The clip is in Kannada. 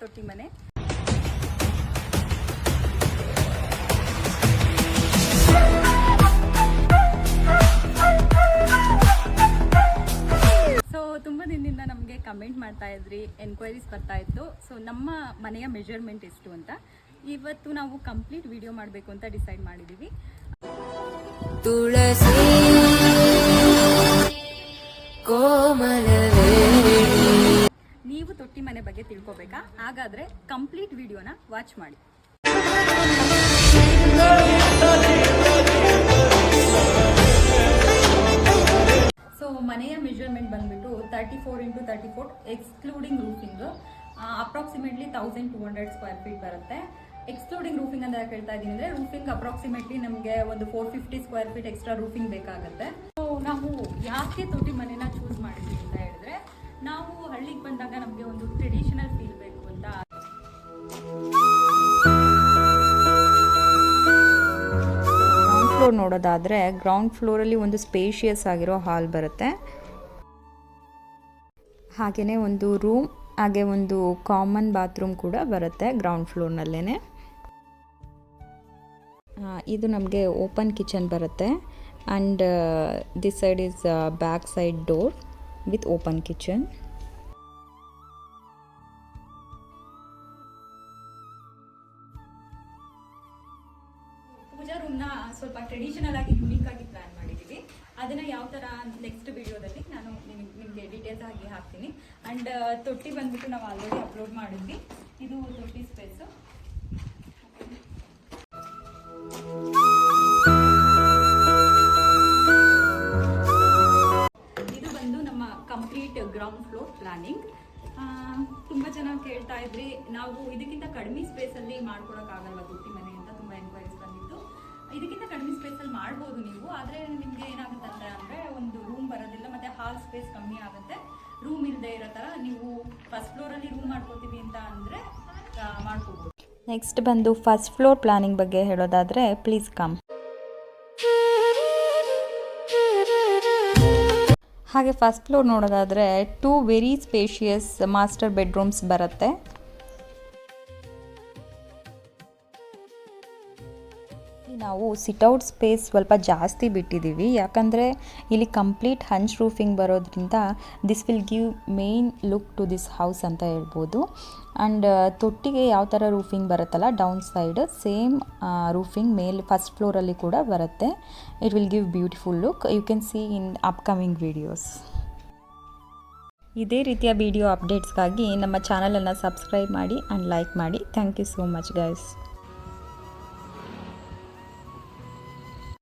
ತೊಟ್ಟಿ ಮನೆ. ಸೊ ತುಂಬ ದಿನದಿಂದ ನಮಗೆ ಕಮೆಂಟ್ ಮಾಡ್ತಾ ಇದ್ರಿ, ಎನ್ಕ್ವೈರೀಸ್ ಬರ್ತಾ ಇತ್ತು. ಸೊ ನಮ್ಮ ಮನೆಯ ಮೆಜರ್ಮೆಂಟ್ ಎಷ್ಟು ಅಂತ ಇವತ್ತು ನಾವು ಕಂಪ್ಲೀಟ್ ವಿಡಿಯೋ ಮಾಡಬೇಕು ಅಂತ ಡಿಸೈಡ್ ಮಾಡಿದ್ದೀವಿ. ತುಳಸಿ ನೀವು ತೊಟ್ಟಿ ಮನೆ ಬಗ್ಗೆ ತಿಳ್ಕೊಬೇಕಾ? ಹಾಗಾದ್ರೆ ಕಂಪ್ಲೀಟ್ ವಿಡಿಯೋನ ವಾಚ್ ಮಾಡಿ. ಸೊ ಮನೆಯ ಮೆಜರ್ಮೆಂಟ್ ಬಂದ್ಬಿಟ್ಟು 34 × 34 excluding roofing, approximately 1200 square feet ಬರುತ್ತೆ. ಎಕ್ಸ್ಕ್ಲೂಡಿಂಗ್ ರೂಫಿಂಗ್ ಅಂತ ಹೇಳ್ತಾ ಇದ್ದೀನಿ ಅಂದರೆ ರೂಫಿಂಗ್ ಅಪ್ರಾಕ್ಸಿಮೇಟ್ಲಿ ನಮಗೆ ಒಂದು 450 ಸ್ಕ್ವೇರ್ ಫೀಟ್ ಎಕ್ಸ್ಟ್ರಾ ರೂಫಿಂಗ್ ಬೇಕಾಗುತ್ತೆ. ಸೊ ನಾವು ಯಾಕೆ ತೊಟ್ಟಿ ಮನೆನ ಚೂಸ್ ಮಾಡಿದ್ವಿ ಅಂತ ಹೇಳಿದ್ರೆ, ನಾವು ಹಳ್ಳಿಗೆ ಬಂದಾಗ ನಮಗೆ ಒಂದು ಟ್ರೆಡಿಷನಲ್ ಫೀಲ್ ಬೇಕು ಅಂತ. ಗ್ರೌಂಡ್ ಫ್ಲೋರ್ ನೋಡೋದಾದರೆ ಗ್ರೌಂಡ್ ಫ್ಲೋರಲ್ಲಿ ಒಂದು ಸ್ಪೇಷಿಯಸ್ ಆಗಿರೋ ಹಾಲ್ ಬರುತ್ತೆ. ಹಾಗೆಯೇ ಒಂದು ರೂಮ್, ಹಾಗೆ ಒಂದು ಕಾಮನ್ ಬಾತ್ರೂಮ್ ಕೂಡ ಬರುತ್ತೆ ಗ್ರೌಂಡ್ ಫ್ಲೋರ್ನಲ್ಲೇ. ಇದು ನಮಗೆ ಓಪನ್ ಕಿಚನ್ ಬರುತ್ತೆ. And this side is back side door with open kitchen. Pooja ರೂಮ್ನ ಸ್ವಲ್ಪ ಟ್ರೆಡಿಷನಲ್ ಆಗಿ ಯುನೀಕ್ ಆಗಿ ಪ್ಲಾನ್ ಮಾಡಿದ್ದೀವಿ. ಅದನ್ನು ಯಾವ ಥರ ನೆಕ್ಸ್ಟ್ ವಿಡಿಯೋದಲ್ಲಿ ನಾನು ನಿಮಗೆ ಡೀಟೇಲ್ಸ್ ಆಗಿ ಹಾಕ್ತೀನಿ. ಆ್ಯಂಡ್ ತೊಟ್ಟಿ ಬಂದ್ಬಿಟ್ಟು ನಾವು ಆಲ್ರೆಡಿ ಅಪ್ಲೋಡ್ ಮಾಡಿದ್ವಿ. ಇದು ತೊಟ್ಟಿ ಸ್ಪೇಸು. ಇದು ಬಂದು ನಮ್ಮ ಕಂಪ್ಲೀಟ್ ಗ್ರೌಂಡ್ ಫ್ಲೋರ್ ಪ್ಲಾನಿಂಗ್. ತುಂಬ ಜನ ಕೇಳ್ತಾ ಇದ್ರಿ, ನಾವು ಇದಕ್ಕಿಂತ ಕಡಿಮೆ ಸ್ಪೇಸಲ್ಲಿ ಮಾಡ್ಕೊಳಕ್ಕಾಗಲ್ವ ತೊಟ್ಟಿ ಮನೆ ಅಂತ ತುಂಬ ಎನ್ಕ್ವೈರೀಸ್ ಬಂದಿತ್ತು. ಇದಕ್ಕಿಂತ ಕಡಿಮೆ ಸ್ಪೇಸಲ್ಲಿ ಮಾಡ್ಬೋದು ನೀವು, ಆದರೆ ನಿಮಗೆ ಏನಾಗುತ್ತೆ ಅಂತ ಅಂದರೆ ಒಂದು ರೂಮ್ ಬರೋದಿಲ್ಲ, ಮತ್ತು ಹಾಲ್ ಸ್ಪೇಸ್ ಕಮ್ಮಿ ಆಗುತ್ತೆ. ರೂಮ್ ಇಲ್ಲದೆ ಇರೋ ಥರ ನೀವು ಫಸ್ಟ್ ಫ್ಲೋರಲ್ಲಿ ರೂಮ್ ಮಾಡ್ಕೋತೀವಿ ಅಂತ ಅಂದರೆ ಮಾಡ್ಕೋಬೋದು. ನೆಕ್ಸ್ಟ್ ಬಂದು ಫಸ್ಟ್ ಫ್ಲೋರ್ ಪ್ಲಾನಿಂಗ್ ಬಗ್ಗೆ ಹೇಳೋದಾದರೆ, ಪ್ಲೀಸ್ ಕಮ್. ಹಾಗೆ ಫಸ್ಟ್ ಫ್ಲೋರ್ ನೋಡೋದಾದರೆ 2 ವೆರಿ ಸ್ಪೇಷಿಯಸ್ ಮಾಸ್ಟರ್ ಬೆಡ್ರೂಮ್ಸ್ ಬರುತ್ತೆ. ನಾವು ಸಿಟ್ಔಟ್ ಸ್ಪೇಸ್ ಸ್ವಲ್ಪ ಜಾಸ್ತಿ ಬಿಟ್ಟಿದ್ದೀವಿ, ಯಾಕಂದರೆ ಇಲ್ಲಿ ಕಂಪ್ಲೀಟ್ ಹಂಚ್ ರೂಫಿಂಗ್ ಬರೋದ್ರಿಂದ this will give main look to this house ಅಂತ ಹೇಳ್ಬೋದು. ಆ್ಯಂಡ್ ತೊಟ್ಟಿಗೆ ಯಾವ ಥರ ರೂಫಿಂಗ್ ಬರುತ್ತಲ್ಲ ಡೌನ್ ಸೈಡ್, ಸೇಮ್ ರೂಫಿಂಗ್ ಮೇಲೆ ಫಸ್ಟ್ ಫ್ಲೋರಲ್ಲಿ ಕೂಡ ಬರುತ್ತೆ. It will give beautiful look. You can see in upcoming videos. ಇದೇ ರೀತಿಯ ವಿಡಿಯೋ ಅಪ್ಡೇಟ್ಸ್ಗಾಗಿ ನಮ್ಮ ಚಾನಲನ್ನು ಸಬ್ಸ್ಕ್ರೈಬ್ ಮಾಡಿ ಆ್ಯಂಡ್ ಲೈಕ್ ಮಾಡಿ. Thank you so much guys.